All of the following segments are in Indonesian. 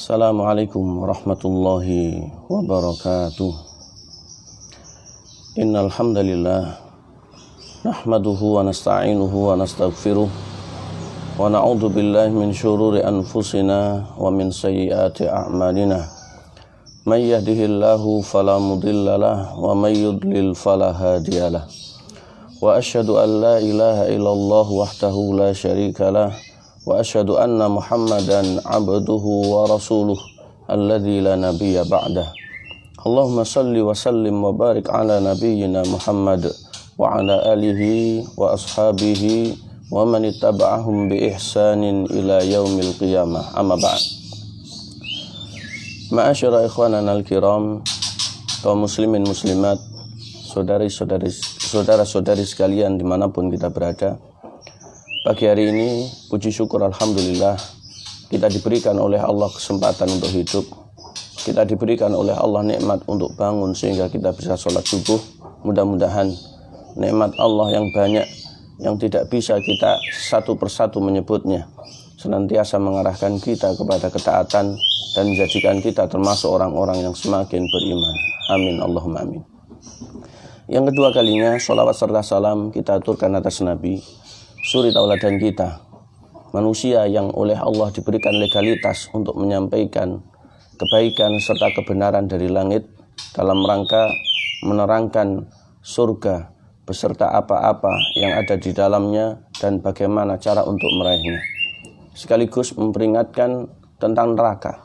Assalamualaikum warahmatullahi wabarakatuh. Innal hamdalillah nahmaduhu wa nasta'inuhu wa nastaghfiruh wa na'udzu billahi min syururi anfusina wa min sayyiati a'malina. May yahdihillahu fala mudhillalah wa may yudlil fala hadiyalah. Wa asyhadu an la ilaha illallah wahdahu la syarikalah wa asyhadu anna Muhammadan abduhu wa rasuluh alladzi la nabiyya ba'dah. Allahumma salli wa sallim wa barik ala nabiyyina Muhammad wa ala alihi wa ashabihi wa man ittaba'ahum bi ihsanin ila yaumil qiyamah. Amma ba'd. Ma'asyara ikhwanana al-kiram, kaum muslimin muslimat, saudara-saudari sekalian dimanapun kita berada. Pagi hari ini, puji syukur alhamdulillah, kita diberikan oleh Allah kesempatan untuk hidup. Kita diberikan oleh Allah nikmat untuk bangun sehingga kita bisa sholat subuh. Mudah-mudahan nikmat Allah yang banyak, yang tidak bisa kita satu persatu menyebutnya, senantiasa mengarahkan kita kepada ketaatan dan menjadikan kita termasuk orang-orang yang semakin beriman. Amin Allahumma amin. Yang kedua kalinya, sholawat serta salam kita aturkan atas Nabi, suri tauladan kita, manusia yang oleh Allah diberikan legalitas untuk menyampaikan kebaikan serta kebenaran dari langit dalam rangka menerangkan surga beserta apa-apa yang ada di dalamnya dan bagaimana cara untuk meraihnya, sekaligus memperingatkan tentang neraka,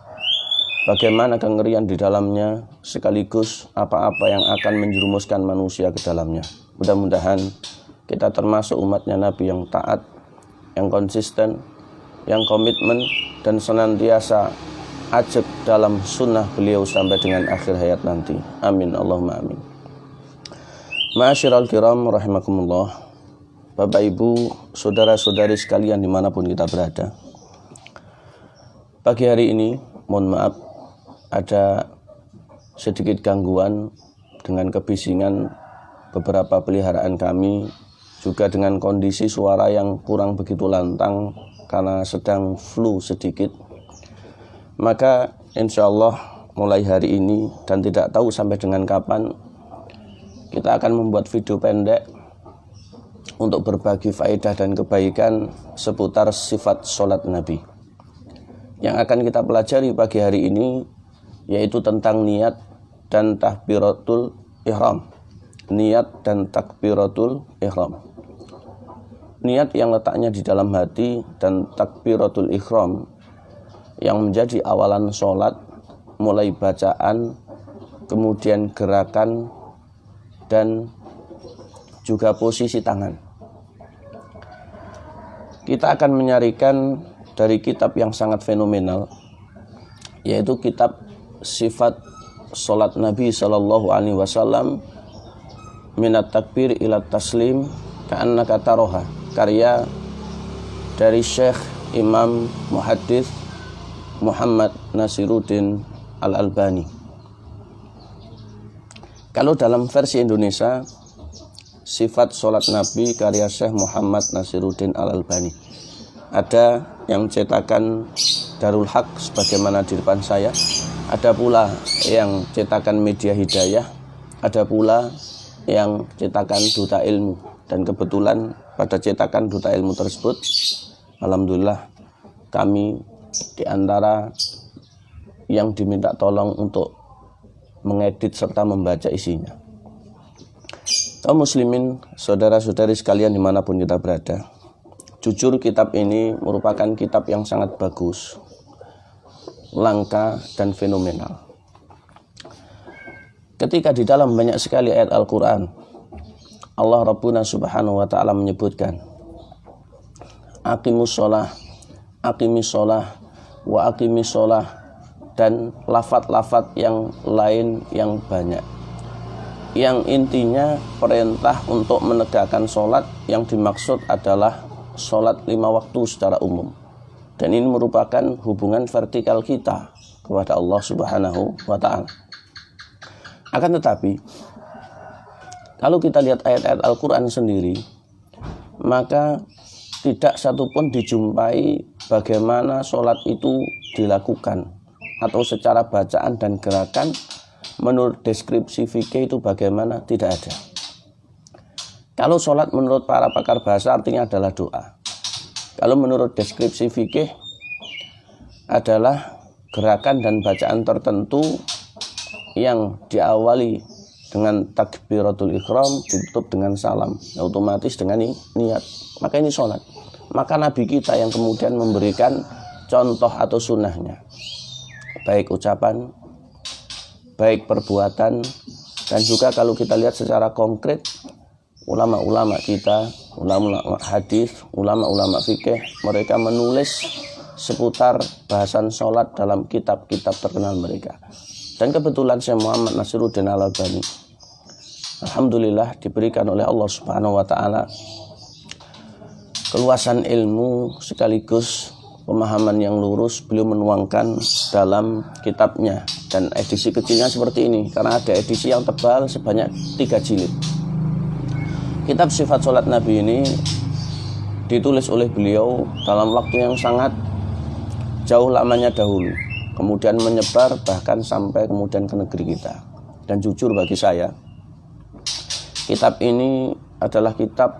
bagaimana kengerian di dalamnya, sekaligus apa-apa yang akan menjerumuskan manusia ke dalamnya. Mudah-mudahan kita termasuk umatnya Nabi yang taat, yang konsisten, yang komitmen, dan senantiasa ajak dalam sunnah beliau sampai dengan akhir hayat nanti. Amin Allahumma amin. Ma'asyiral kiram rahimakumullah, Bapak Ibu, saudara-saudari sekalian dimanapun kita berada. Pagi hari ini, mohon maaf, ada sedikit gangguan dengan kebisingan beberapa peliharaan kami, juga dengan kondisi suara yang kurang begitu lantang karena sedang flu sedikit. Maka insya Allah mulai hari ini dan tidak tahu sampai dengan kapan, kita akan membuat video pendek untuk berbagi faedah dan kebaikan seputar sifat sholat Nabi. Yang akan kita pelajari pagi hari ini yaitu tentang niat dan takbiratul ihram. Niat dan takbiratul ihram. Niat yang letaknya di dalam hati dan takbiratul ihram yang menjadi awalan sholat, mulai bacaan, kemudian gerakan, dan juga posisi tangan. Kita akan menyarikan dari kitab yang sangat fenomenal, yaitu kitab Sifat Sholat Nabi Sallallahu Alaihi Wasallam Minat Takbir ila Taslim Ka'annaka Taroha, karya dari Syekh Imam Muhaddits Muhammad Nasiruddin Al-Albani. Kalau dalam versi Indonesia, Sifat Sholat Nabi karya Syekh Muhammad Nasiruddin Al-Albani. Ada yang cetakan Darul Haq sebagaimana di depan saya, ada pula yang cetakan Media Hidayah, ada pula yang cetakan Duta Ilmu. Dan kebetulan pada cetakan Duta Ilmu tersebut, alhamdulillah kami di antara yang diminta tolong untuk mengedit serta membaca isinya. Kaum muslimin, saudara-saudari sekalian dimanapun kita berada, jujur kitab ini merupakan kitab yang sangat bagus, langka dan fenomenal. Ketika di dalam banyak sekali ayat Al-Quran, Allah Rabbuna Subhanahu wa ta'ala menyebutkan aqimus sholah, aqimis sholah, wa aqimis sholah, dan lafaz-lafaz yang lain yang banyak, yang intinya perintah untuk menegakkan sholat, yang dimaksud adalah sholat 5 waktu secara umum. Dan ini merupakan hubungan vertikal kita kepada Allah Subhanahu wa ta'ala. Akan tetapi, kalau kita lihat ayat-ayat Al-Quran sendiri, maka tidak satupun dijumpai bagaimana sholat itu dilakukan, atau secara bacaan dan gerakan menurut deskripsi fikih itu bagaimana? Tidak ada. Kalau sholat menurut para pakar bahasa artinya adalah doa. Kalau menurut deskripsi fikih adalah gerakan dan bacaan tertentu yang diawali dengan takbiratul ihram, ditutup dengan salam, otomatis dengan niat. Maka ini sholat. Maka Nabi kita yang kemudian memberikan contoh atau sunnahnya, baik ucapan, baik perbuatan, dan juga kalau kita lihat secara konkret, ulama-ulama kita, ulama-ulama hadis, ulama-ulama fikih, mereka menulis seputar bahasan sholat dalam kitab-kitab terkenal mereka. Dan kebetulan Syekh Muhammad Nasiruddin Al-Albani, alhamdulillah diberikan oleh Allah Subhanahu wa taala keluasan ilmu sekaligus pemahaman yang lurus. Beliau menuangkan dalam kitabnya, dan edisi kecilnya seperti ini karena ada edisi yang tebal sebanyak 3 jilid. Kitab sifat sholat Nabi ini ditulis oleh beliau dalam waktu yang sangat jauh lamanya dahulu, kemudian menyebar bahkan sampai kemudian ke negeri kita. Dan jujur bagi saya, kitab ini adalah kitab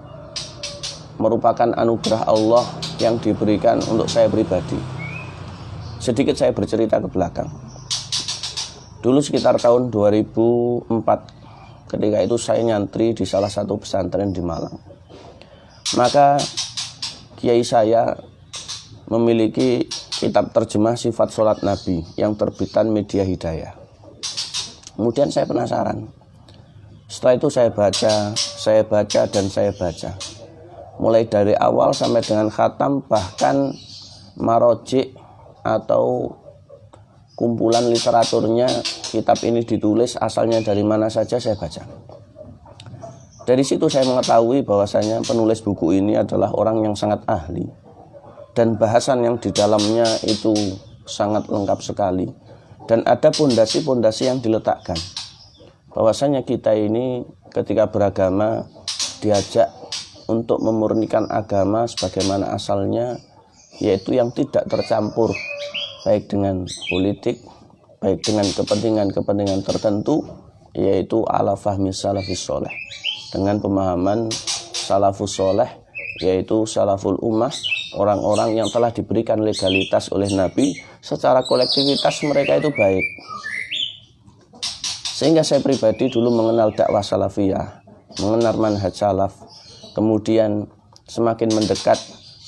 merupakan anugerah Allah yang diberikan untuk saya pribadi. Sedikit saya bercerita ke belakang. Dulu sekitar tahun 2004, ketika itu saya nyantri di salah satu pesantren di Malang. Maka kiai saya memiliki kitab terjemah sifat sholat Nabi yang terbitan Media Hidayah. Kemudian saya penasaran. Setelah itu saya baca dan saya baca. Mulai dari awal sampai dengan khatam, bahkan marojik atau kumpulan literaturnya kitab ini ditulis asalnya dari mana saja saya baca. Dari situ saya mengetahui bahwasanya penulis buku ini adalah orang yang sangat ahli, dan bahasan yang di dalamnya itu sangat lengkap sekali, dan ada pondasi-pondasi yang diletakkan bahwasanya kita ini ketika beragama diajak untuk memurnikan agama sebagaimana asalnya, yaitu yang tidak tercampur baik dengan politik, baik dengan kepentingan-kepentingan tertentu, yaitu ala fahmi salafus soleh, dengan pemahaman salafus soleh, yaitu salaful ummah, orang-orang yang telah diberikan legalitas oleh Nabi, secara kolektivitas mereka itu baik. Sehingga saya pribadi dulu mengenal dakwah salafiyah, mengenal manhaj salaf, kemudian semakin mendekat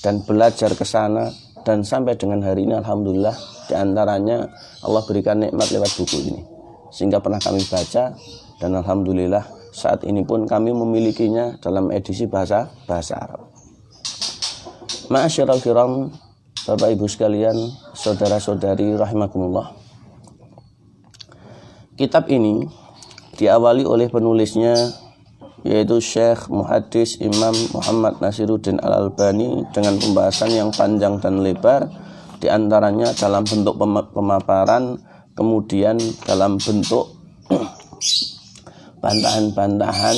dan belajar ke sana, dan sampai dengan hari ini alhamdulillah diantaranya Allah berikan nikmat lewat buku ini, sehingga pernah kami baca, dan alhamdulillah saat ini pun kami memilikinya dalam edisi bahasa Arab. Ma'asyiral kiram, Bapak Ibu sekalian, saudara-saudari rahimakumullah. Kitab ini diawali oleh penulisnya, yaitu Syekh Muhaddis Imam Muhammad Nasiruddin Al-Albani, dengan pembahasan yang panjang dan lebar, diantaranya dalam bentuk pemaparan, kemudian dalam bentuk bantahan-bantahan,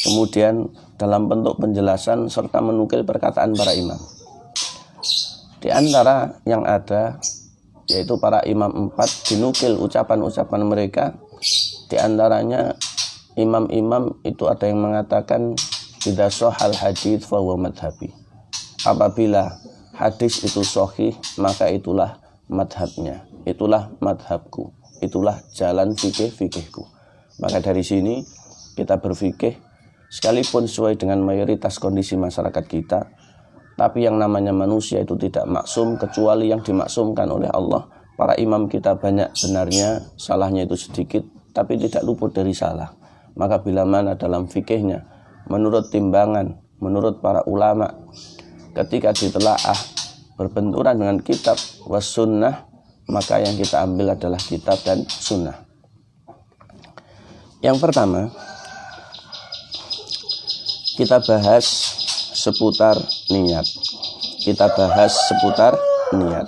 kemudian dalam bentuk penjelasan, serta menukil perkataan para imam. Di antara yang ada, yaitu para imam 4, dinukil ucapan-ucapan mereka. Di antaranya imam-imam itu ada yang mengatakan idza shahal hadits fa huwa madhhabi. Apabila hadis itu sahih, maka itulah madhabnya, itulah madhabku, itulah jalan fikihku. Maka dari sini kita berfikih, sekalipun sesuai dengan mayoritas kondisi masyarakat kita, tapi yang namanya manusia itu tidak maksum kecuali yang dimaksumkan oleh Allah. Para imam kita banyak benarnya, salahnya itu sedikit, tapi tidak luput dari salah. Maka bila mana dalam fikihnya, menurut timbangan, menurut para ulama, ketika ditelaah berbenturan dengan kitab was sunnah, maka yang kita ambil adalah kitab dan sunnah. Yang pertama, kita bahas seputar niat.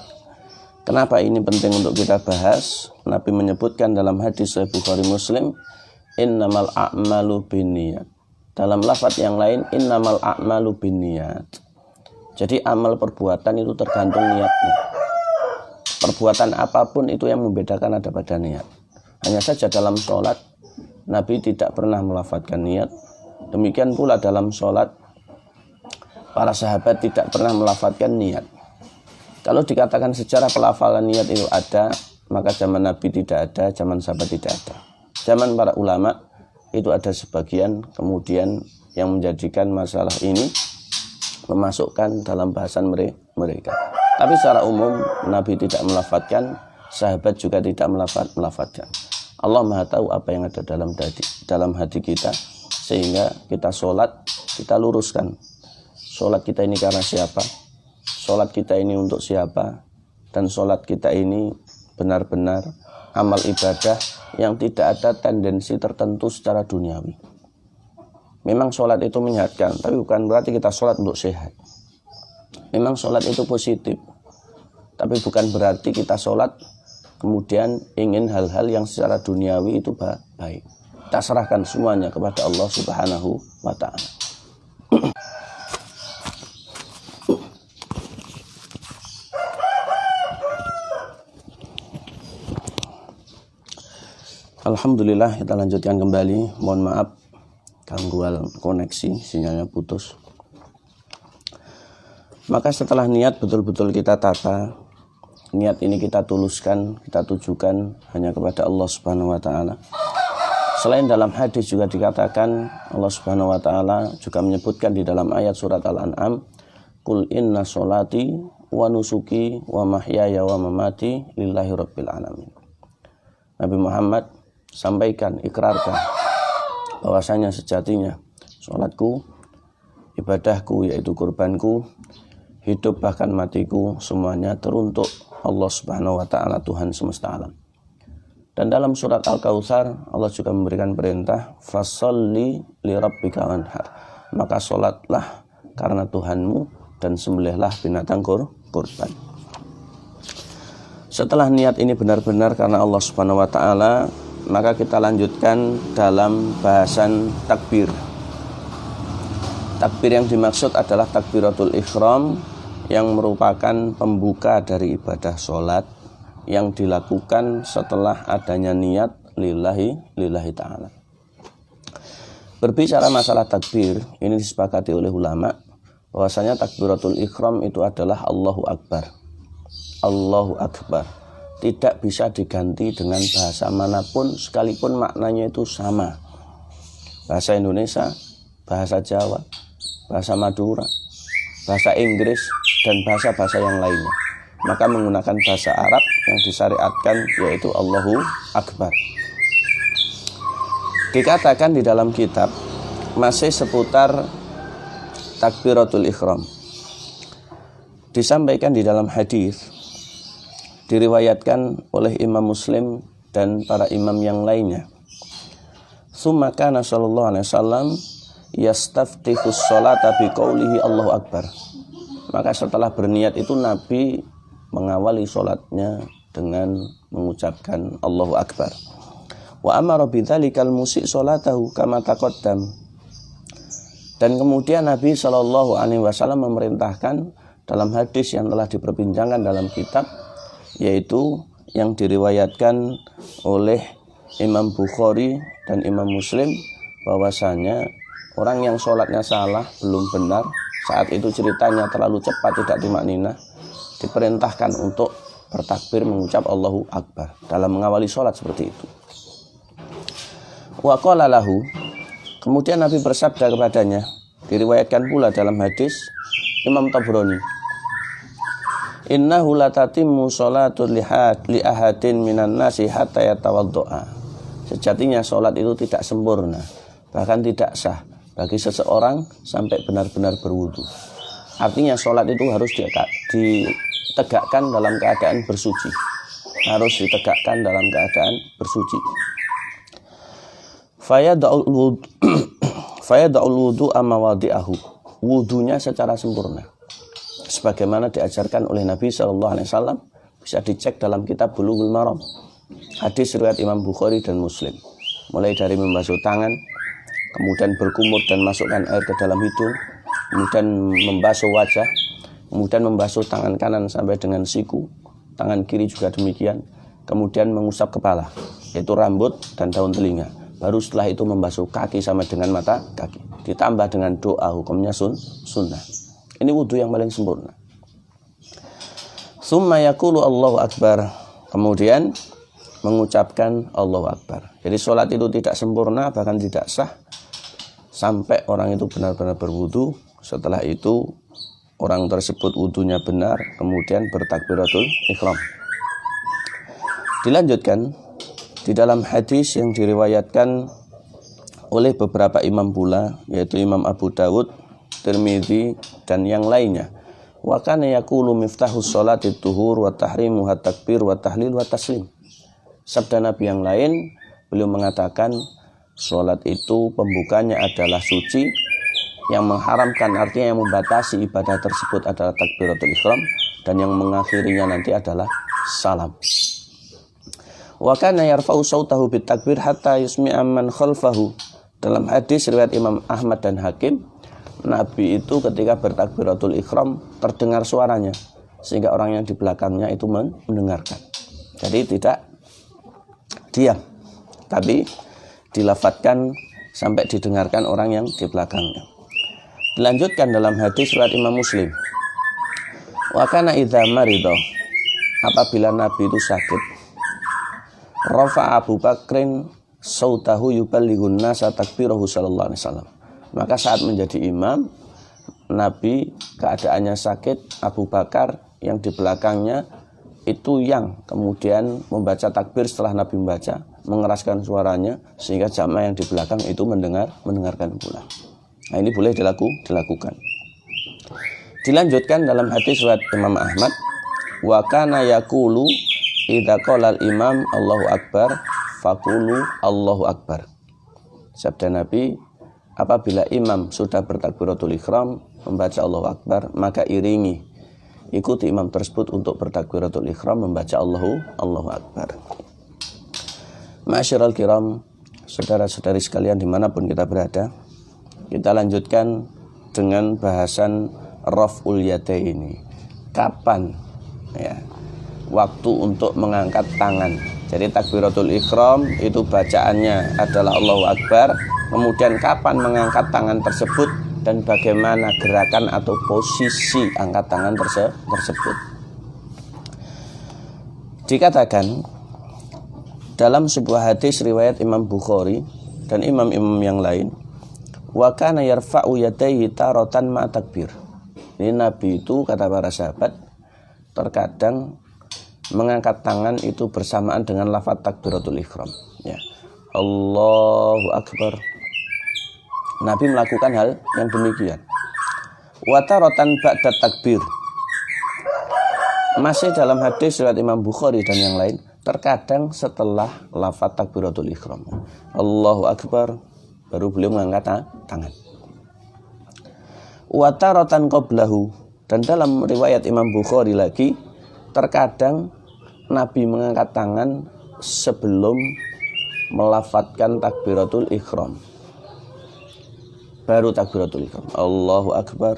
Kenapa ini penting untuk kita bahas? Nabi menyebutkan dalam hadis Sahih Bukhari Muslim, innamal a'malu binniyat. Dalam lafaz yang lain, innamal a'malu binniyat. Jadi amal perbuatan itu tergantung niatnya. perbuatan apapun itu yang membedakan ada pada niat. Hanya saja dalam sholat Nabi tidak pernah melafadzkan niat. Demikian pula dalam sholat para sahabat tidak pernah melafadzkan niat. Kalau dikatakan secara pelafalan niat itu ada, maka zaman Nabi tidak ada, zaman sahabat tidak ada. Zaman para ulama itu ada sebagian, kemudian yang menjadikan masalah ini memasukkan dalam bahasan mereka. Tapi secara umum Nabi tidak melafadzkan, sahabat juga tidak melafadzkan. Allah Maha tahu apa yang ada dalam hati kita, sehingga kita sholat, kita luruskan. Sholat kita ini karena siapa? Sholat kita ini untuk siapa? Dan sholat kita ini benar-benar amal ibadah yang tidak ada tendensi tertentu secara duniawi. Memang sholat itu menyehatkan, tapi bukan berarti kita sholat untuk sehat. Memang sholat itu positif, tapi bukan berarti kita sholat kemudian ingin hal-hal yang secara duniawi itu baik. Kita serahkan semuanya kepada Allah Subhanahu wa ta'ala. Alhamdulillah, kita lanjutkan kembali. Mohon maaf gangguan koneksi, sinyalnya putus. Maka setelah niat betul-betul kita tata, niat ini kita tuluskan, kita tujukan hanya kepada Allah Subhanahu wa ta'ala. Selain dalam hadis juga dikatakan, Allah Subhanahu wa ta'ala juga menyebutkan di dalam ayat surat Al-An'am, Qul inna sholati wa nusuki wa mahyaya wa mamati lillahi rabbil alamin. Nabi Muhammad sampaikan, ikrarkan bahwasanya sejatinya sholatku, ibadahku yaitu kurbanku, hidup bahkan matiku semuanya teruntuk Allah Subhanahu wa ta'ala, Tuhan semesta alam. Dan dalam surat Al-Kautsar Allah juga memberikan perintah, fasholli li rabbika wanhar, maka sholatlah karena Tuhanmu dan sembelihlah binatang kurban. Setelah niat ini benar-benar karena Allah Subhanahu wa ta'ala, maka kita lanjutkan dalam bahasan takbir. Takbir yang dimaksud adalah takbiratul ihram, yang merupakan pembuka dari ibadah sholat yang dilakukan setelah adanya niat lillahi ta'ala. Berbicara masalah takbir, ini disepakati oleh ulama bahwasanya takbiratul ihram itu adalah Allahu Akbar. Allahu Akbar tidak bisa diganti dengan bahasa manapun sekalipun maknanya itu sama. Bahasa Indonesia, bahasa Jawa, bahasa Madura, bahasa Inggris, dan bahasa-bahasa yang lainnya. Maka menggunakan bahasa Arab yang disyariatkan yaitu Allahu Akbar. Dikatakan di dalam kitab masih seputar takbiratul ihram. Disampaikan di dalam hadis, diriwayatkan oleh Imam Muslim dan para imam yang lainnya. Tsumma kana sallallahu alaihi wasallam yastaftihus sholata biqaulihi Allahu Akbar. Maka setelah berniat itu Nabi mengawali sholatnya dengan mengucapkan Allahu Akbar. Wa amara bidzalikal musi' sholatahu kama taqaddam. Dan kemudian Nabi sallallahu alaihi wasallam memerintahkan dalam hadis yang telah diperbincangkan dalam kitab, yaitu yang diriwayatkan oleh Imam Bukhari dan Imam Muslim, bahwasanya orang yang sholatnya salah, belum benar, saat itu ceritanya terlalu cepat, tidak dimaknina, diperintahkan untuk bertakbir mengucap Allahu Akbar dalam mengawali sholat seperti itu. Wa qala lahu, kemudian Nabi bersabda kepadanya, diriwayatkan pula dalam hadis Imam Tabrani, innahu latatimmu sholatul li ahadin minan nasi hatta yatawaddo'a. Sejatinya sholat itu tidak sempurna, bahkan tidak sah bagi seseorang sampai benar-benar berwudu. Artinya sholat itu harus ditegakkan dalam keadaan bersuci. Harus ditegakkan dalam keadaan bersuci. Fayada'ul wudu'a mawadi'ahu. Wudunya secara sempurna, sebagaimana diajarkan oleh Nabi SAW, bisa dicek dalam kitab Bulughul Maram. Hadis riwayat Imam Bukhari dan Muslim. Mulai dari membasuh tangan, kemudian berkumur dan masukkan air ke dalam hidung, kemudian membasuh wajah, kemudian membasuh tangan kanan sampai dengan siku, tangan kiri juga demikian. Kemudian mengusap kepala, yaitu rambut dan daun telinga. Baru setelah itu membasuh kaki sama dengan mata kaki. Ditambah dengan doa, hukumnya sunnah. Ini wudhu yang paling sempurna. Summa yaqulu Allahu Akbar. Kemudian mengucapkan Allahu Akbar. Jadi sholat itu tidak sempurna, bahkan tidak sah sampai orang itu benar-benar berwudu. Setelah itu orang tersebut wudunya benar, kemudian bertakbiratul ihram. Dilanjutkan di dalam hadis yang diriwayatkan oleh beberapa imam pula, yaitu Imam Abu Dawud, Tirmidzi dan yang lainnya. Wa kana yaqulu miftahus sholati tuhur wa tahrimuha takbir wa tahlil wa taslim. Sabda Nabi yang lain, beliau mengatakan sholat itu pembukanya adalah suci, yang mengharamkan artinya yang membatasi ibadah tersebut adalah takbiratul ihram, dan yang mengakhirinya nanti adalah salam. Wa kana yarfa'u sautahu bitakbir hatta yusmi'a man khalfahu. Dalam hadis riwayat Imam Ahmad dan Hakim, Nabi itu ketika bertakbiratul ihram terdengar suaranya, sehingga orang yang di belakangnya itu mendengarkan. Jadi tidak diam, tapi dilafatkan sampai didengarkan orang yang di belakangnya. Dilanjutkan dalam hadis riwayat Imam Muslim. Wa kana idza marida, apabila Nabi itu sakit, rafa Abu Bakrin sautahu yuballighun nasa takbirahu sallallahu alaihi wasallam. Maka saat menjadi imam, Nabi keadaannya sakit, Abu Bakar yang di belakangnya itu yang kemudian membaca takbir setelah Nabi membaca, mengeraskan suaranya sehingga jamaah yang di belakang itu mendengarkan pula. Nah, ini boleh dilakukan. Dilanjutkan dalam hadis riwayat Imam Ahmad, wa kana yaqulu idza qala al-imam Allahu Akbar faqulu Allahu Akbar. Sabda Nabi, apabila imam sudah bertakbiratul ihram membaca Allahu Akbar, maka ikuti imam tersebut untuk bertakbiratul ihram membaca Allahu Akbar. Ma'asyiral kiram, saudara-saudari sekalian dimanapun kita berada, kita lanjutkan dengan bahasan raf'ul yadaini. Kapan ya waktu untuk mengangkat tangan. Jadi takbiratul ihram itu bacaannya adalah Allahu Akbar. Kemudian kapan mengangkat tangan tersebut dan bagaimana gerakan atau posisi angkat tangan tersebut. Dikatakan dalam sebuah hadis riwayat Imam Bukhari dan imam-imam yang lain, wa kana yarfa'u yadayhi taratan ma takbir. Ini Nabi itu, kata para sahabat, terkadang mengangkat tangan itu bersamaan dengan lafaz takbiratul ihram, ya. Allahu Akbar. Nabi melakukan hal yang demikian. Wa taratan ba'da takbir. Masih dalam hadis riwayat Imam Bukhari dan yang lain, terkadang setelah lafaz takbiratul ihram, Allahu Akbar, baru beliau mengangkat tangan. Wa taratan qablahu, dan dalam riwayat Imam Bukhari lagi, terkadang Nabi mengangkat tangan sebelum melafadzkan takbiratul ihram. Baru takbiratul ihram, Allahu Akbar.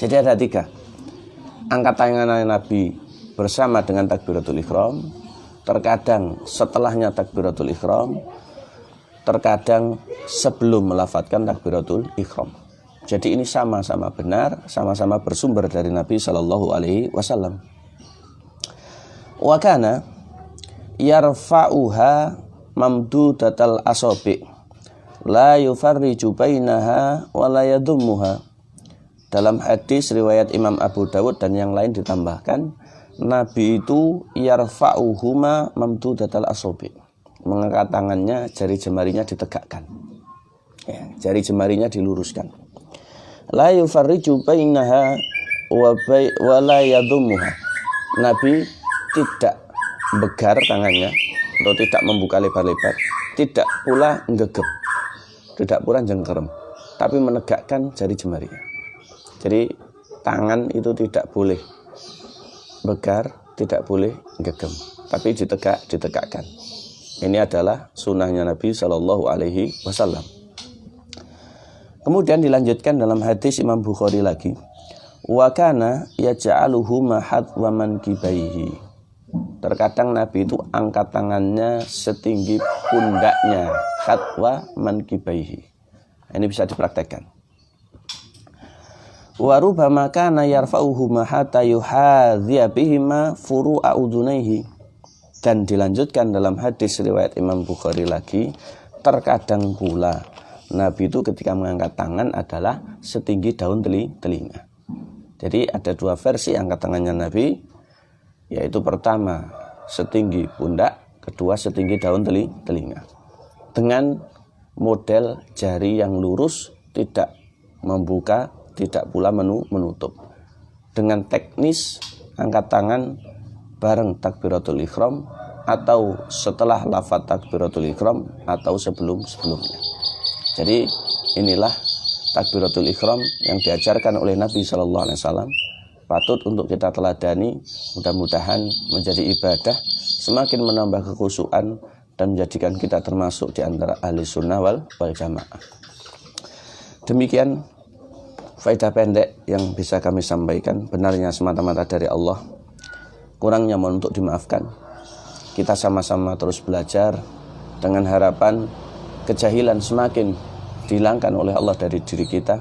Jadi ada 3. Angkat tangan Nabi bersama dengan takbiratul ihram, terkadang setelahnya takbiratul ihram, terkadang sebelum melafadzkan takbiratul ihram. Jadi ini sama-sama benar, sama-sama bersumber dari Nabi sallallahu alaihi wasallam. Wa kana yarfa'uha mamdudatal asabi' la yufarriju bainaha wa la yadhummuha. Dalam hadis riwayat Imam Abu Dawud dan yang lain ditambahkan, Nabi itu yarfa'uhuma mamdudatal asabi', mengangkat tangannya, jari jemarinya ditegakkan, ya, jari jemarinya diluruskan. La yufarriju bainaha wa la yadhummuha. Nabi tidak begar tangannya atau tidak membuka lebar-lebar, tidak pula gegep, tidak pula jengkerem, tapi menegakkan jari jemarinya. Jadi tangan itu tidak boleh begar, tidak boleh gegem, tapi ditegakkan. Ini adalah sunnahnya Nabi Shallallahu Alaihi Wasallam. Kemudian dilanjutkan dalam hadis Imam Bukhari lagi, wa kana yaj'aluhu mahad wa mankibaihi. Terkadang Nabi itu angkat tangannya setinggi pundaknya, khatwa mankibaihi. Ini bisa dipraktekkan. Wa rubbama kana yarfa'uhuma hatta yuhadhiya bihima furu'a udunaihi. Dan dilanjutkan dalam hadis riwayat Imam Bukhari lagi, terkadang pula Nabi itu ketika mengangkat tangan adalah setinggi daun telinga. Jadi ada dua versi angkat tangannya Nabi, yaitu pertama setinggi pundak, kedua setinggi daun telinga. Dengan model jari yang lurus, tidak membuka, tidak pula menutup. Dengan teknis angkat tangan bareng takbiratul ihram atau setelah lafaz takbiratul ihram atau sebelumnya. Jadi inilah takbiratul ihram yang diajarkan oleh Nabi SAW, patut untuk kita teladani. Mudah-mudahan menjadi ibadah, semakin menambah kekhusyuan dan menjadikan kita termasuk di antara ahli sunnah wal jamaah. Demikian faedah pendek yang bisa kami sampaikan, benarnya semata-mata dari Allah, kurangnya mohon untuk dimaafkan. Kita sama-sama terus belajar dengan harapan kejahilan semakin dihilangkan oleh Allah dari diri kita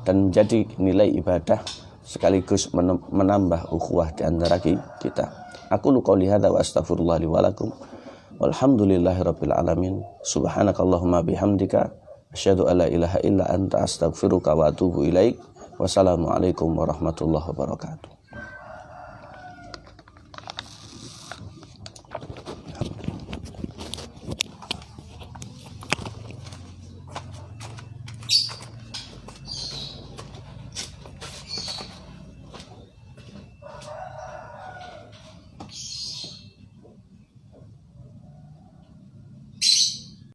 dan menjadi nilai ibadah sekaligus menambah ukhuwah di antara kita. Aku qouli hadza wa astaghfirullah li wa lakum. Walhamdulillahirabbil alamin. Subhanakallahumma bihamdika asyhadu an la ilaha illa anta astaghfiruka wa atubu ilaik. Wassalamualaikum warahmatullahi wabarakatuh.